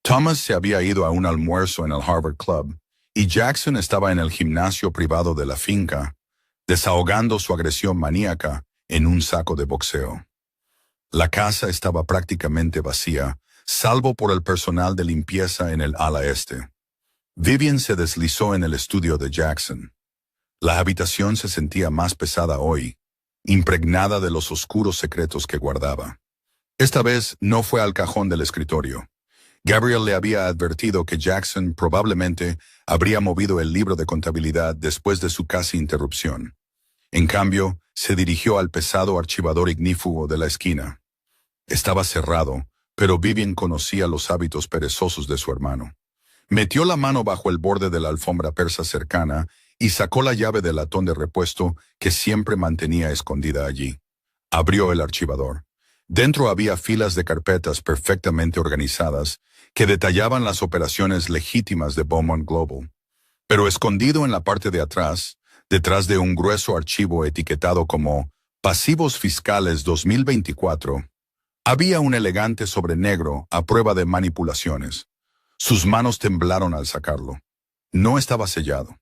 Thomas se había ido a un almuerzo en el Harvard Club y Jackson estaba en el gimnasio privado de la finca, desahogando su agresión maníaca en un saco de boxeo. La casa estaba prácticamente vacía, salvo por el personal de limpieza en el ala este. Vivian se deslizó en el estudio de Jackson. La habitación se sentía más pesada hoy, impregnada de los oscuros secretos que guardaba. Esta vez no fue al cajón del escritorio. Gabriel le había advertido que Jackson probablemente habría movido el libro de contabilidad después de su casi interrupción. En cambio, se dirigió al pesado archivador ignífugo de la esquina. Estaba cerrado, pero Vivian conocía los hábitos perezosos de su hermano. Metió la mano bajo el borde de la alfombra persa cercana y sacó la llave del latón de repuesto que siempre mantenía escondida allí. Abrió el archivador. Dentro había filas de carpetas perfectamente organizadas que detallaban las operaciones legítimas de Beaumont Global. Pero escondido en la parte de atrás, detrás de un grueso archivo etiquetado como Pasivos Fiscales 2024, había un elegante sobre negro a prueba de manipulaciones. Sus manos temblaron al sacarlo. No estaba sellado.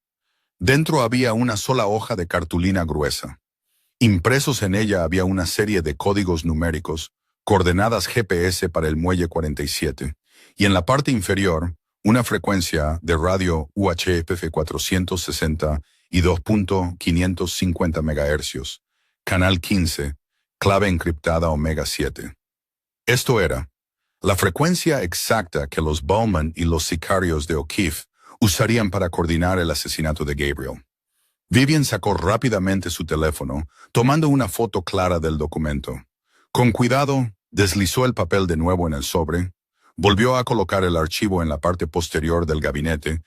Dentro había una sola hoja de cartulina gruesa. Impresos en ella había una serie de códigos numéricos, coordenadas GPS para el Muelle 47, y en la parte inferior, una frecuencia de radio UHF 460 y 2.550 MHz, canal 15, clave encriptada Omega 7. Esto era la frecuencia exacta que los Bowman y los sicarios de O'Keefe usarían para coordinar el asesinato de Gabriel. Vivian sacó rápidamente su teléfono, tomando una foto clara del documento. Con cuidado, deslizó el papel de nuevo en el sobre, volvió a colocar el archivo en la parte posterior del gabinete,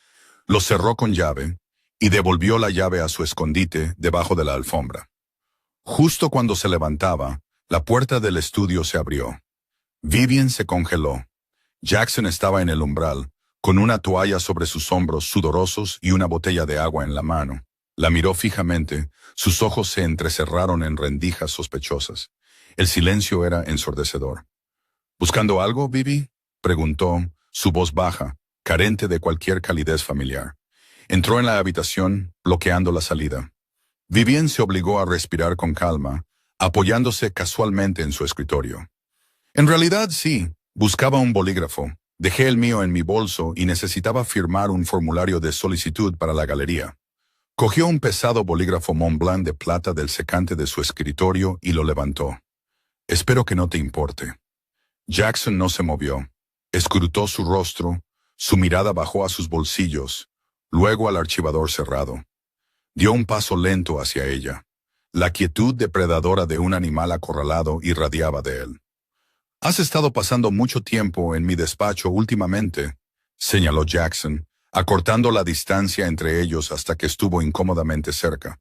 lo cerró con llave y devolvió la llave a su escondite debajo de la alfombra. Justo cuando se levantaba, la puerta del estudio se abrió. Vivian se congeló. Jackson estaba en el umbral, con una toalla sobre sus hombros sudorosos y una botella de agua en la mano. La miró fijamente, sus ojos se entrecerraron en rendijas sospechosas. El silencio era ensordecedor. ¿Buscando algo, Vivi?, preguntó, su voz baja, carente de cualquier calidez familiar. Entró en la habitación, bloqueando la salida. Vivian se obligó a respirar con calma, apoyándose casualmente en su escritorio. En realidad, sí, buscaba un bolígrafo. Dejé el mío en mi bolso y necesitaba firmar un formulario de solicitud para la galería. Cogió un pesado bolígrafo Montblanc de plata del secante de su escritorio y lo levantó. Espero que no te importe. Jackson no se movió. Escrutó su rostro, su mirada bajó a sus bolsillos, luego al archivador cerrado. Dio un paso lento hacia ella. La quietud depredadora de un animal acorralado irradiaba de él. «Has estado pasando mucho tiempo en mi despacho últimamente», señaló Jackson, acortando la distancia entre ellos hasta que estuvo incómodamente cerca.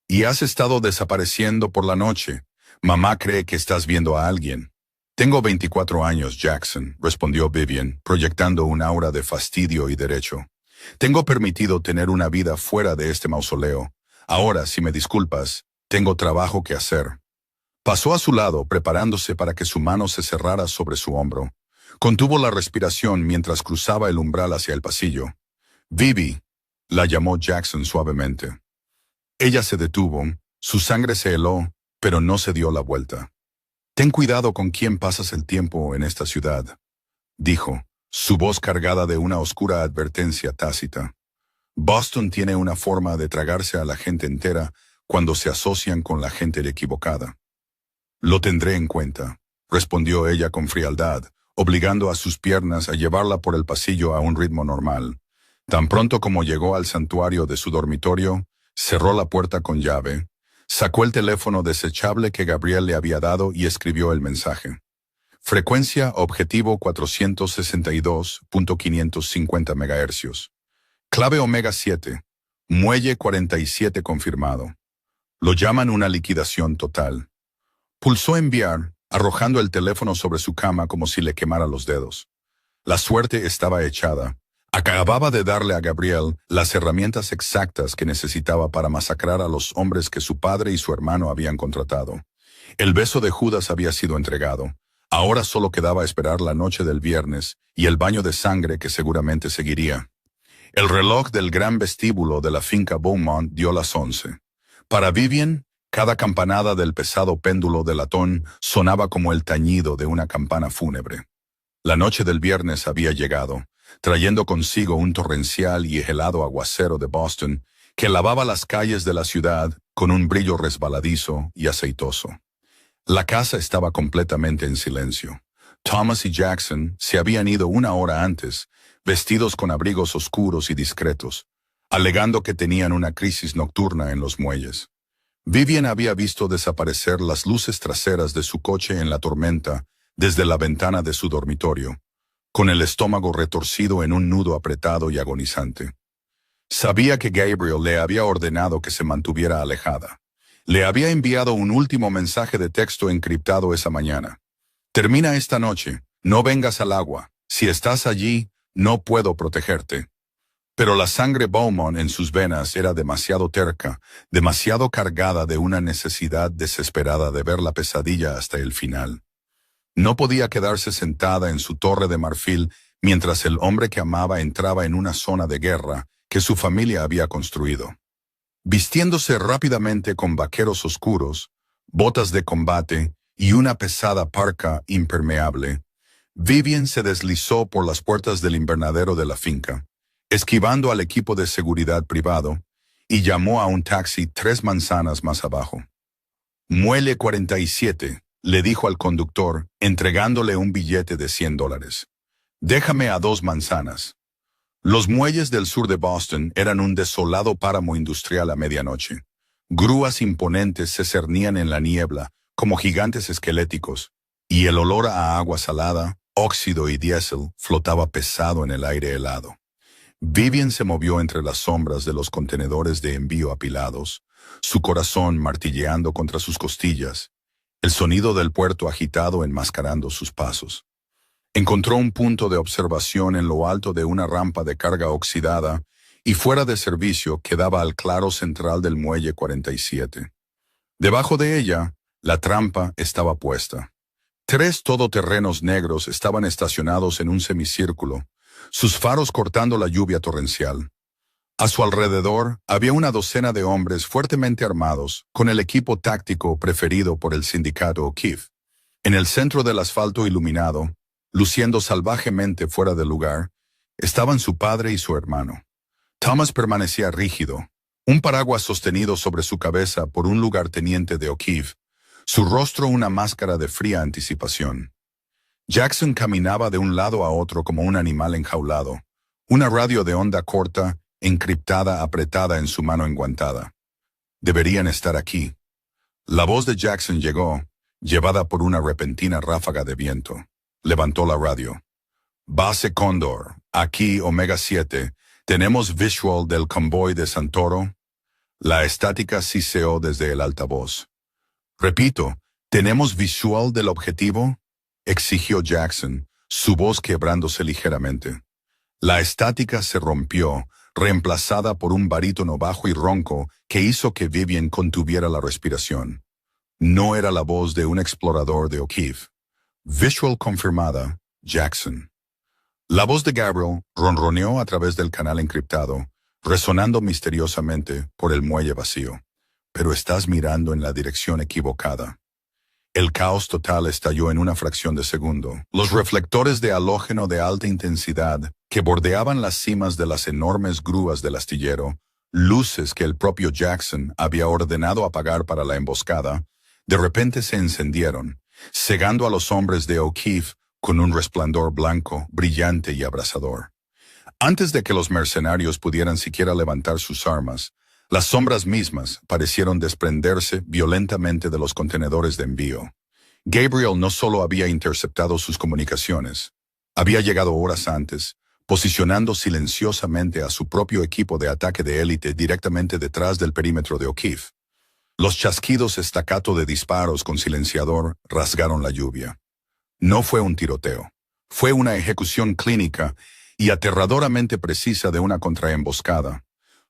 «Y has estado desapareciendo por la noche. Mamá cree que estás viendo a alguien». «Tengo 24 años, Jackson», respondió Vivian, proyectando un aura de fastidio y derecho. «Tengo permitido tener una vida fuera de este mausoleo. Ahora, si me disculpas, tengo trabajo que hacer». Pasó a su lado, preparándose para que su mano se cerrara sobre su hombro. Contuvo la respiración mientras cruzaba el umbral hacia el pasillo. «Vivi», la llamó Jackson suavemente. Ella se detuvo, su sangre se heló, pero no se dio la vuelta. «Ten cuidado con quién pasas el tiempo en esta ciudad», dijo, su voz cargada de una oscura advertencia tácita. «Boston tiene una forma de tragarse a la gente entera cuando se asocian con la gente equivocada». «Lo tendré en cuenta», respondió ella con frialdad, obligando a sus piernas a llevarla por el pasillo a un ritmo normal. Tan pronto como llegó al santuario de su dormitorio, cerró la puerta con llave, sacó el teléfono desechable que Gabriel le había dado y escribió el mensaje. Frecuencia objetivo 462.550 MHz. Clave Omega 7. Muelle 47 confirmado. Lo llaman una liquidación total. Pulsó enviar, arrojando el teléfono sobre su cama como si le quemara los dedos. La suerte estaba echada. Acababa de darle a Gabriel las herramientas exactas que necesitaba para masacrar a los hombres que su padre y su hermano habían contratado. El beso de Judas había sido entregado. Ahora solo quedaba esperar la noche del viernes y el baño de sangre que seguramente seguiría. El reloj del gran vestíbulo de la finca Beaumont dio las 11. Para Vivian, cada campanada del pesado péndulo de latón sonaba como el tañido de una campana fúnebre. La noche del viernes había llegado, trayendo consigo un torrencial y helado aguacero de Boston que lavaba las calles de la ciudad con un brillo resbaladizo y aceitoso. La casa estaba completamente en silencio. Thomas y Jackson se habían ido una hora antes, vestidos con abrigos oscuros y discretos, alegando que tenían una crisis nocturna en los muelles. Vivian había visto desaparecer las luces traseras de su coche en la tormenta desde la ventana de su dormitorio, con el estómago retorcido en un nudo apretado y agonizante. Sabía que Gabriel le había ordenado que se mantuviera alejada. Le había enviado un último mensaje de texto encriptado esa mañana. «Termina esta noche, no vengas al agua. Si estás allí, no puedo protegerte». Pero la sangre Beaumont en sus venas era demasiado terca, demasiado cargada de una necesidad desesperada de ver la pesadilla hasta el final. No podía quedarse sentada en su torre de marfil mientras el hombre que amaba entraba en una zona de guerra que su familia había construido. Vistiéndose rápidamente con vaqueros oscuros, botas de combate y una pesada parca impermeable, Vivian se deslizó por las puertas del invernadero de la finca, esquivando al equipo de seguridad privado, y llamó a un taxi 3 manzanas más abajo. «Muelle 47», le dijo al conductor, entregándole un billete de $100. «Déjame a 2 manzanas». Los muelles del sur de Boston eran un desolado páramo industrial a medianoche. Grúas imponentes se cernían en la niebla, como gigantes esqueléticos, y el olor a agua salada, óxido y diésel flotaba pesado en el aire helado. Vivian se movió entre las sombras de los contenedores de envío apilados, su corazón martilleando contra sus costillas, el sonido del puerto agitado enmascarando sus pasos. Encontró un punto de observación en lo alto de una rampa de carga oxidada y fuera de servicio que daba al claro central del muelle 47. Debajo de ella, la trampa estaba puesta. 3 todoterrenos negros estaban estacionados en un semicírculo, sus faros cortando la lluvia torrencial. A su alrededor había una docena de hombres fuertemente armados, con el equipo táctico preferido por el sindicato O'Keefe. En el centro del asfalto iluminado, luciendo salvajemente fuera de lugar, estaban su padre y su hermano. Thomas permanecía rígido, un paraguas sostenido sobre su cabeza por un lugarteniente de O'Keefe, su rostro una máscara de fría anticipación. Jackson caminaba de un lado a otro como un animal enjaulado, una radio de onda corta, encriptada apretada en su mano enguantada. «Deberían estar aquí». La voz de Jackson llegó, llevada por una repentina ráfaga de viento. Levantó la radio. «Base Cóndor, aquí Omega 7, ¿tenemos visual del convoy de Santoro?» La estática siseó desde el altavoz. «Repito, ¿tenemos visual del objetivo?», exigió Jackson, su voz quebrándose ligeramente. La estática se rompió, reemplazada por un barítono bajo y ronco que hizo que Vivian contuviera la respiración. No era la voz de un explorador de O'Keefe. Visual confirmada, Jackson. La voz de Gabriel ronroneó a través del canal encriptado, resonando misteriosamente por el muelle vacío. Pero estás mirando en la dirección equivocada. El caos total estalló en una fracción de segundo. Los reflectores de halógeno de alta intensidad que bordeaban las cimas de las enormes grúas del astillero, luces que el propio Jackson había ordenado apagar para la emboscada, de repente se encendieron, cegando a los hombres de O'Keefe con un resplandor blanco, brillante y abrasador. Antes de que los mercenarios pudieran siquiera levantar sus armas, las sombras mismas parecieron desprenderse violentamente de los contenedores de envío. Gabriel no solo había interceptado sus comunicaciones, había llegado horas antes, posicionando silenciosamente a su propio equipo de ataque de élite directamente detrás del perímetro de O'Keefe. Los chasquidos staccato de disparos con silenciador rasgaron la lluvia. No fue un tiroteo, fue una ejecución clínica y aterradoramente precisa de una contraemboscada.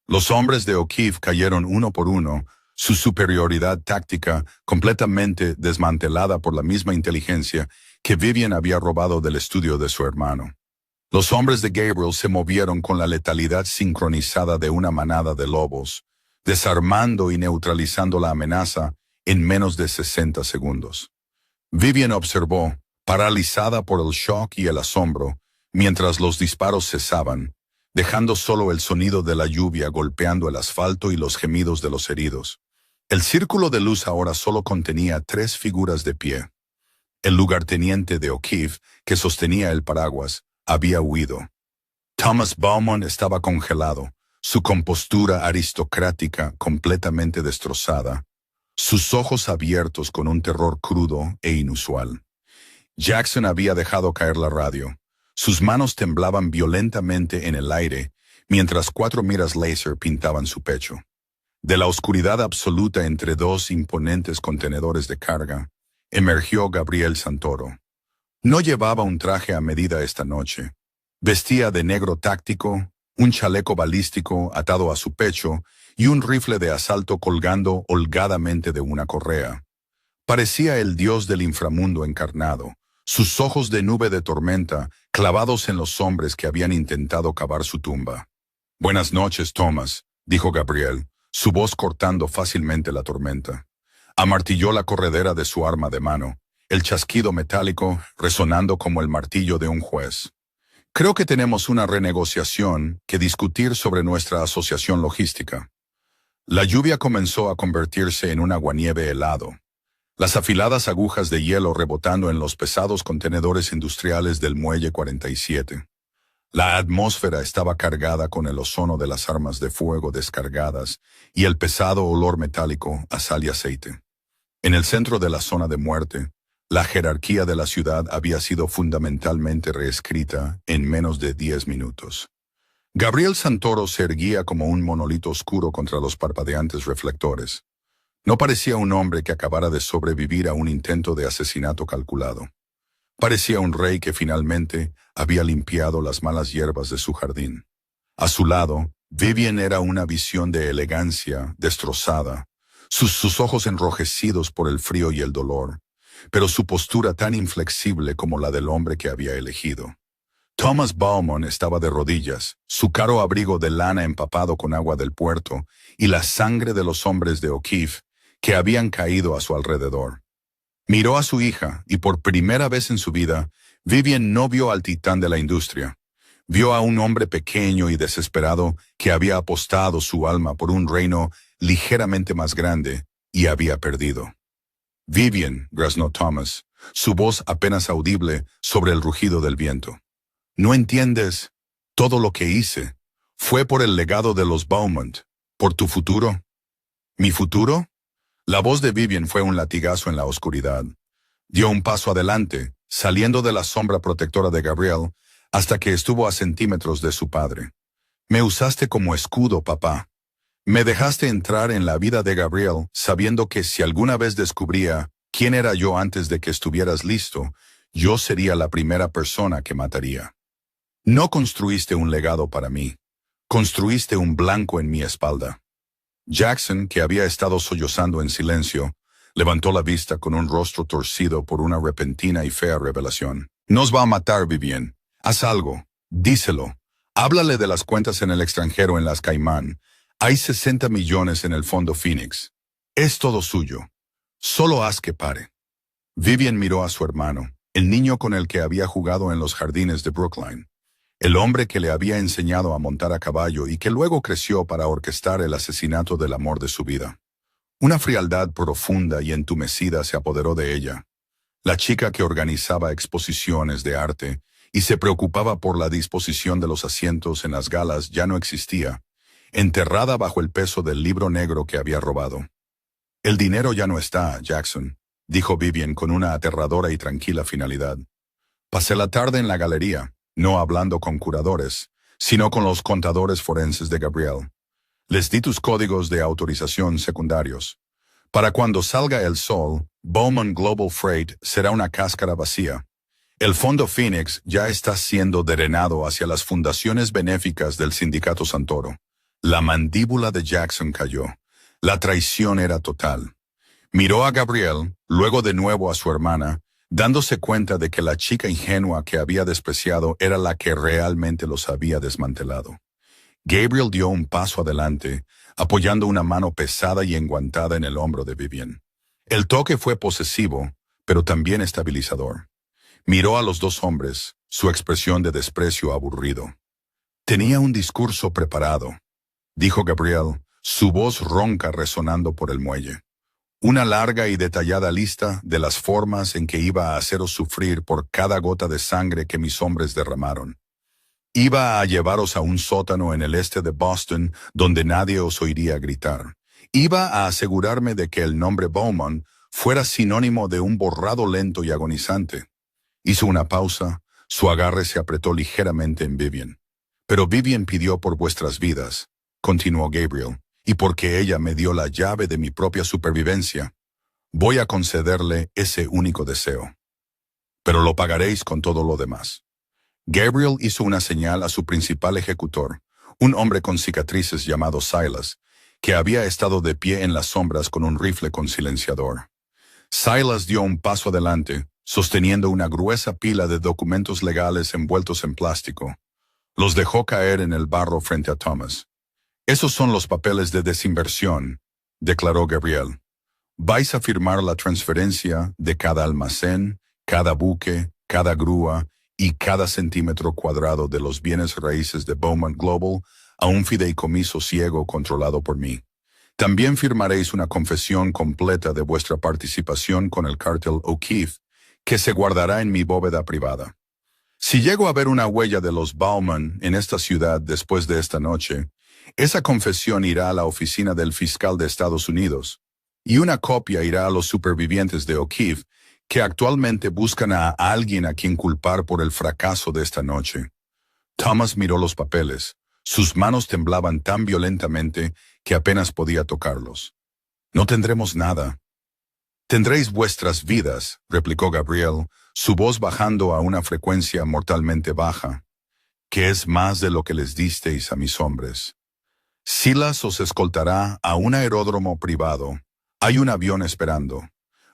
Los hombres de O'Keefe cayeron uno por uno, su superioridad táctica completamente desmantelada por la misma inteligencia que Vivian había robado del estudio de su hermano. Los hombres de Gabriel se movieron con la letalidad sincronizada de una manada de lobos, desarmando y neutralizando la amenaza en menos de 60 segundos. Vivian observó, paralizada por el shock y el asombro, mientras los disparos cesaban, dejando solo el sonido de la lluvia golpeando el asfalto y los gemidos de los heridos. El círculo de luz ahora solo contenía 3 figuras de pie. El lugarteniente de O'Keefe, que sostenía el paraguas, había huido. Thomas Beaumont estaba congelado, su compostura aristocrática completamente destrozada, sus ojos abiertos con un terror crudo e inusual. Jackson había dejado caer la radio. Sus manos temblaban violentamente en el aire, mientras 4 miras láser pintaban su pecho. De la oscuridad absoluta entre 2 imponentes contenedores de carga, emergió Gabriel Santoro. No llevaba un traje a medida esta noche. Vestía de negro táctico, un chaleco balístico atado a su pecho y un rifle de asalto colgando holgadamente de una correa. Parecía el dios del inframundo encarnado, sus ojos de nube de tormenta clavados en los hombres que habían intentado cavar su tumba. «Buenas noches, Thomas», dijo Gabriel, su voz cortando fácilmente la tormenta. Amartilló la corredera de su arma de mano, el chasquido metálico resonando como el martillo de un juez. «Creo que tenemos una renegociación que discutir sobre nuestra asociación logística». La lluvia comenzó a convertirse en un aguanieve helado. Las afiladas agujas de hielo rebotando en los pesados contenedores industriales del Muelle 47. La atmósfera estaba cargada con el ozono de las armas de fuego descargadas y el pesado olor metálico a sal y aceite. En el centro de la zona de muerte, la jerarquía de la ciudad había sido fundamentalmente reescrita en menos de 10 minutos. Gabriel Santoro se erguía como un monolito oscuro contra los parpadeantes reflectores. No parecía un hombre que acabara de sobrevivir a un intento de asesinato calculado. Parecía un rey que finalmente había limpiado las malas hierbas de su jardín. A su lado, Vivian era una visión de elegancia destrozada, sus ojos enrojecidos por el frío y el dolor, pero su postura tan inflexible como la del hombre que había elegido. Thomas Beaumont estaba de rodillas, su caro abrigo de lana empapado con agua del puerto y la sangre de los hombres de O'Keefe que habían caído a su alrededor. Miró a su hija y por primera vez en su vida, Vivian no vio al titán de la industria. Vio a un hombre pequeño y desesperado que había apostado su alma por un reino ligeramente más grande y había perdido. «Vivian», graznó Thomas, su voz apenas audible sobre el rugido del viento. «¿No entiendes? Todo lo que hice fue por el legado de los Beaumont, por tu futuro». «¿Mi futuro?» La voz de Vivian fue un latigazo en la oscuridad. Dio un paso adelante, saliendo de la sombra protectora de Gabriel, hasta que estuvo a centímetros de su padre. «Me usaste como escudo, papá. Me dejaste entrar en la vida de Gabriel sabiendo que si alguna vez descubría quién era yo antes de que estuvieras listo, yo sería la primera persona que mataría. No construiste un legado para mí. Construiste un blanco en mi espalda». Jackson, que había estado sollozando en silencio, Levantó la vista con un rostro torcido por una repentina y fea revelación. Nos va a matar, Vivian. Haz algo. Díselo. Háblale de las cuentas en el extranjero en las Caimán. Hay 60 millones en el fondo Phoenix. Es todo suyo. Solo haz que pare. Vivian miró a su hermano, el niño con el que había jugado en los jardines de Brookline. El hombre que le había enseñado a montar a caballo y que luego creció para orquestar el asesinato del amor de su vida. Una frialdad profunda y entumecida se apoderó de ella. La chica que organizaba exposiciones de arte y se preocupaba por la disposición de los asientos en las galas ya no existía, enterrada bajo el peso del libro negro que había robado. El dinero ya no está, Jackson, dijo Vivian con una aterradora y tranquila finalidad. Pasé la tarde en la galería, no hablando con curadores, sino con los contadores forenses de Gabriel. Les di tus códigos de autorización secundarios. Para cuando salga el sol, Bowman Global Freight será una cáscara vacía. El fondo Phoenix ya está siendo drenado hacia las fundaciones benéficas del Sindicato Santoro. La mandíbula de Jackson cayó. La traición era total. Miró a Gabriel, luego de nuevo a su hermana, dándose cuenta de que la chica ingenua que había despreciado era la que realmente los había desmantelado. Gabriel dio un paso adelante, apoyando una mano pesada y enguantada en el hombro de Vivian. El toque fue posesivo, pero también estabilizador. Miró a los dos hombres, su expresión de desprecio aburrido. Tenía un discurso preparado, dijo Gabriel, su voz ronca resonando por el muelle. Una larga y detallada lista de las formas en que iba a haceros sufrir por cada gota de sangre que mis hombres derramaron. Iba a llevaros a un sótano en el este de Boston donde nadie os oiría gritar. Iba a asegurarme de que el nombre Bowman fuera sinónimo de un borrado lento y agonizante. Hizo una pausa, su agarre se apretó ligeramente en Vivian. Pero Vivian pidió por vuestras vidas, continuó Gabriel, y porque ella me dio la llave de mi propia supervivencia, voy a concederle ese único deseo. Pero lo pagaréis con todo lo demás. Gabriel hizo una señal a su principal ejecutor, un hombre con cicatrices llamado Silas, que había estado de pie en las sombras con un rifle con silenciador. Silas dio un paso adelante, sosteniendo una gruesa pila de documentos legales envueltos en plástico. Los dejó caer en el barro frente a Thomas. «Esos son los papeles de desinversión», declaró Gabriel. «Vais a firmar la transferencia de cada almacén, cada buque, cada grúa y cada centímetro cuadrado de los bienes raíces de Bowman Global a un fideicomiso ciego controlado por mí. También firmaréis una confesión completa de vuestra participación con el cártel O'Keefe, que se guardará en mi bóveda privada. Si llego a ver una huella de los Bowman en esta ciudad después de esta noche, esa confesión irá a la oficina del fiscal de Estados Unidos, y una copia irá a los supervivientes de O'Keefe, que actualmente buscan a alguien a quien culpar por el fracaso de esta noche». Thomas miró los papeles. Sus manos temblaban tan violentamente que apenas podía tocarlos. «No tendremos nada». «Tendréis vuestras vidas», replicó Gabriel, su voz bajando a una frecuencia mortalmente baja, «que es más de lo que les disteis a mis hombres. Silas os escoltará a un aeródromo privado. Hay un avión esperando.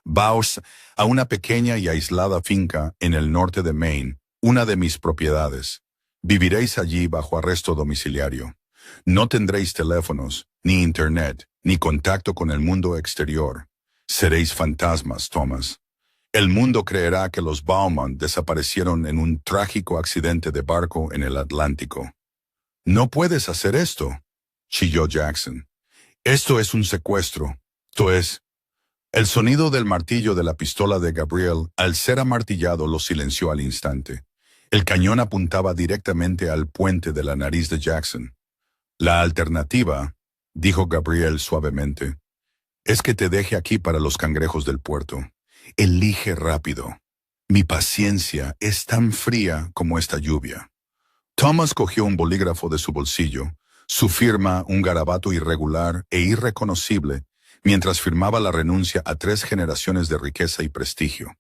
Vaos a una pequeña y aislada finca en el norte de Maine, una de mis propiedades. Viviréis allí bajo arresto domiciliario. No tendréis teléfonos, ni internet, ni contacto con el mundo exterior. Seréis fantasmas, Thomas. El mundo creerá que los Bowman desaparecieron en un trágico accidente de barco en el Atlántico». «No puedes hacer esto», chilló Jackson. «Esto es un secuestro. Esto es...» El sonido del martillo de la pistola de Gabriel, al ser amartillado, lo silenció al instante. El cañón apuntaba directamente al puente de la nariz de Jackson. «La alternativa», dijo Gabriel suavemente, «es que te deje aquí para los cangrejos del puerto. Elige rápido. Mi paciencia es tan fría como esta lluvia». Thomas cogió un bolígrafo de su bolsillo, su firma un garabato irregular e irreconocible, mientras firmaba la renuncia a 3 generaciones de riqueza y prestigio.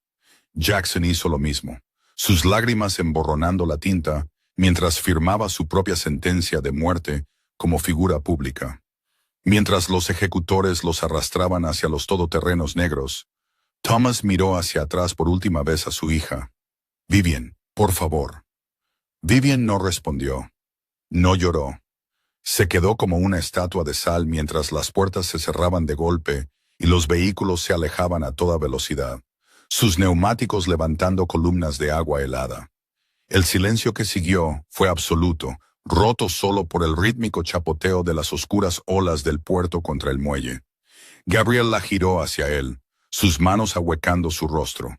Jackson hizo lo mismo, sus lágrimas emborronando la tinta, mientras firmaba su propia sentencia de muerte como figura pública. Mientras los ejecutores los arrastraban hacia los todoterrenos negros, Thomas miró hacia atrás por última vez a su hija. «Vivian, por favor». Vivian no respondió. No lloró. Se quedó como una estatua de sal mientras las puertas se cerraban de golpe y los vehículos se alejaban a toda velocidad, sus neumáticos levantando columnas de agua helada. El silencio que siguió fue absoluto, roto solo por el rítmico chapoteo de las oscuras olas del puerto contra el muelle. Gabriel la giró hacia él, sus manos ahuecando su rostro.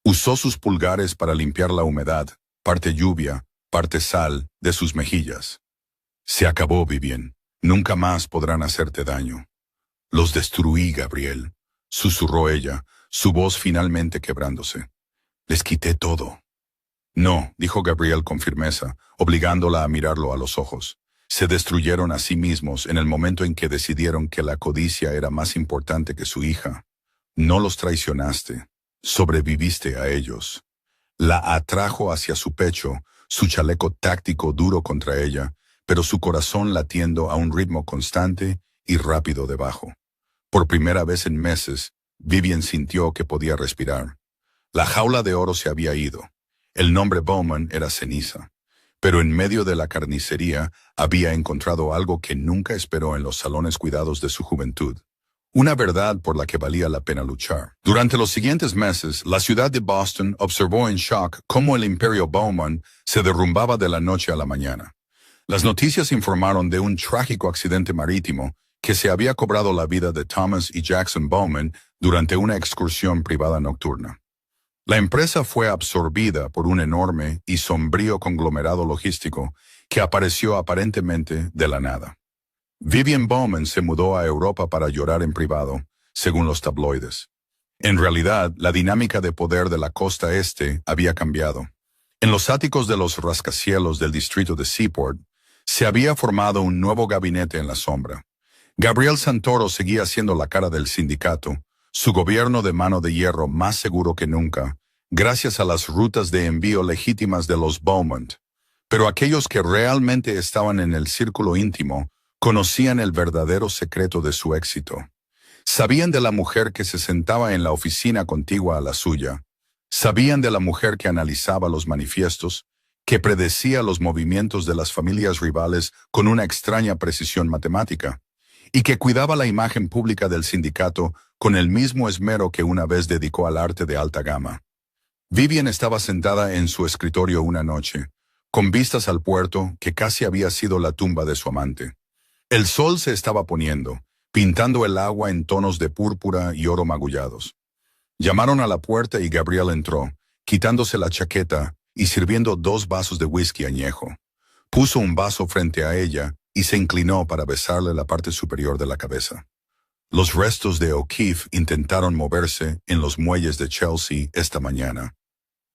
Usó sus pulgares para limpiar la humedad, parte lluvia, parte sal, de sus mejillas. «Se acabó, Vivian. Nunca más podrán hacerte daño». «Los destruí, Gabriel», susurró ella, su voz finalmente quebrándose. «Les quité todo». «No», dijo Gabriel con firmeza, obligándola a mirarlo a los ojos. «Se destruyeron a sí mismos en el momento en que decidieron que la codicia era más importante que su hija. No los traicionaste, sobreviviste a ellos». La atrajo hacia su pecho, su chaleco táctico duro contra ella, pero su corazón latiendo a un ritmo constante y rápido debajo. Por primera vez en meses, Vivian sintió que podía respirar. La jaula de oro se había ido. El nombre Bowman era ceniza. Pero en medio de la carnicería había encontrado algo que nunca esperó en los salones cuidados de su juventud. Una verdad por la que valía la pena luchar. Durante los siguientes meses, la ciudad de Boston observó en shock cómo el imperio Bowman se derrumbaba de la noche a la mañana. Las noticias informaron de un trágico accidente marítimo que se había cobrado la vida de Thomas y Jackson Bowman durante una excursión privada nocturna. La empresa fue absorbida por un enorme y sombrío conglomerado logístico que apareció aparentemente de la nada. Vivian Bowman se mudó a Europa para llorar en privado, según los tabloides. En realidad, la dinámica de poder de la costa este había cambiado. En los áticos de los rascacielos del distrito de Seaport, se había formado un nuevo gabinete en la sombra. Gabriel Santoro seguía siendo la cara del sindicato, su gobierno de mano de hierro más seguro que nunca, gracias a las rutas de envío legítimas de los Beaumont. Pero aquellos que realmente estaban en el círculo íntimo conocían el verdadero secreto de su éxito. Sabían de la mujer que se sentaba en la oficina contigua a la suya. Sabían de la mujer que analizaba los manifiestos, que predecía los movimientos de las familias rivales con una extraña precisión matemática, y que cuidaba la imagen pública del sindicato con el mismo esmero que una vez dedicó al arte de alta gama. Vivian estaba sentada en su escritorio una noche, con vistas al puerto que casi había sido la tumba de su amante. El sol se estaba poniendo, pintando el agua en tonos de púrpura y oro magullados. Llamaron a la puerta y Gabriel entró, quitándose la chaqueta y sirviendo 2 vasos de whisky añejo. Puso un vaso frente a ella y se inclinó para besarle la parte superior de la cabeza. Los restos de O'Keefe intentaron moverse en los muelles de Chelsea esta mañana,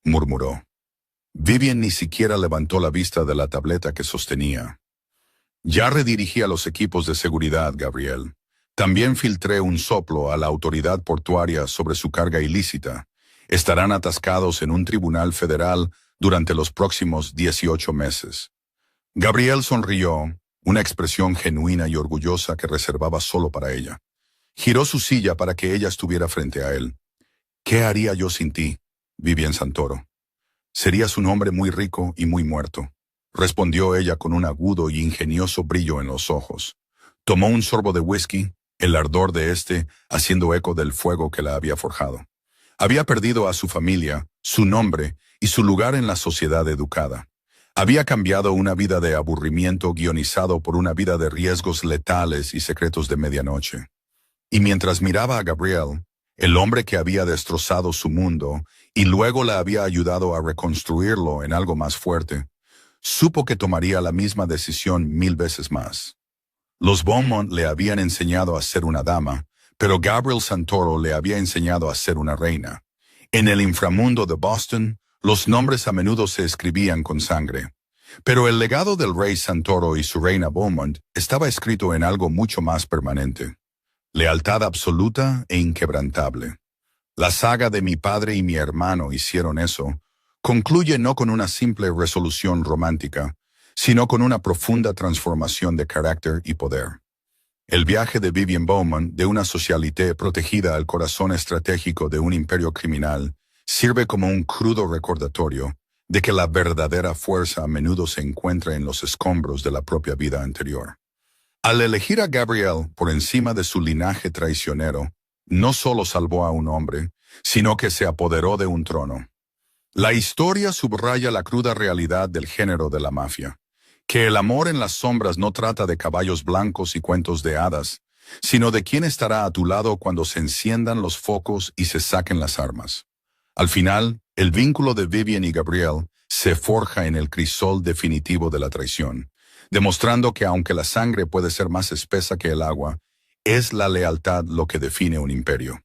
murmuró. Vivian ni siquiera levantó la vista de la tableta que sostenía. Ya redirigí a los equipos de seguridad, Gabriel. También filtré un soplo a la autoridad portuaria sobre su carga ilícita. Estarán atascados en un tribunal federal durante los próximos 18 meses. Gabriel sonrió, una expresión genuina y orgullosa que reservaba solo para ella. Giró su silla para que ella estuviera frente a él. ¿Qué haría yo sin ti, Vivian Santoro? Serías un hombre muy rico y muy muerto, respondió ella con un agudo y ingenioso brillo en los ojos. Tomó un sorbo de whisky, el ardor de este haciendo eco del fuego que la había forjado. Había perdido a su familia, su nombre y su lugar en la sociedad educada. Había cambiado una vida de aburrimiento guionizado por una vida de riesgos letales y secretos de medianoche. Y mientras miraba a Gabriel, el hombre que había destrozado su mundo y luego la había ayudado a reconstruirlo en algo más fuerte, supo que tomaría la misma decisión 1000 veces más. Los Beaumont le habían enseñado a ser una dama, pero Gabriel Santoro le había enseñado a ser una reina. En el inframundo de Boston, los nombres a menudo se escribían con sangre. Pero el legado del rey Santoro y su reina Beaumont estaba escrito en algo mucho más permanente. Lealtad absoluta e inquebrantable. La saga de mi padre y mi hermano hicieron eso. Concluye no con una simple resolución romántica, sino con una profunda transformación de carácter y poder. El viaje de Vivian Bowman, de una socialité protegida al corazón estratégico de un imperio criminal, sirve como un crudo recordatorio de que la verdadera fuerza a menudo se encuentra en los escombros de la propia vida anterior. Al elegir a Gabrielle por encima de su linaje traicionero, no solo salvó a un hombre, sino que se apoderó de un trono. La historia subraya la cruda realidad del género de la mafia, que el amor en las sombras no trata de caballos blancos y cuentos de hadas, sino de quién estará a tu lado cuando se enciendan los focos y se saquen las armas. Al final, el vínculo de Vivian y Gabrielle se forja en el crisol definitivo de la traición, demostrando que aunque la sangre puede ser más espesa que el agua, es la lealtad lo que define un imperio.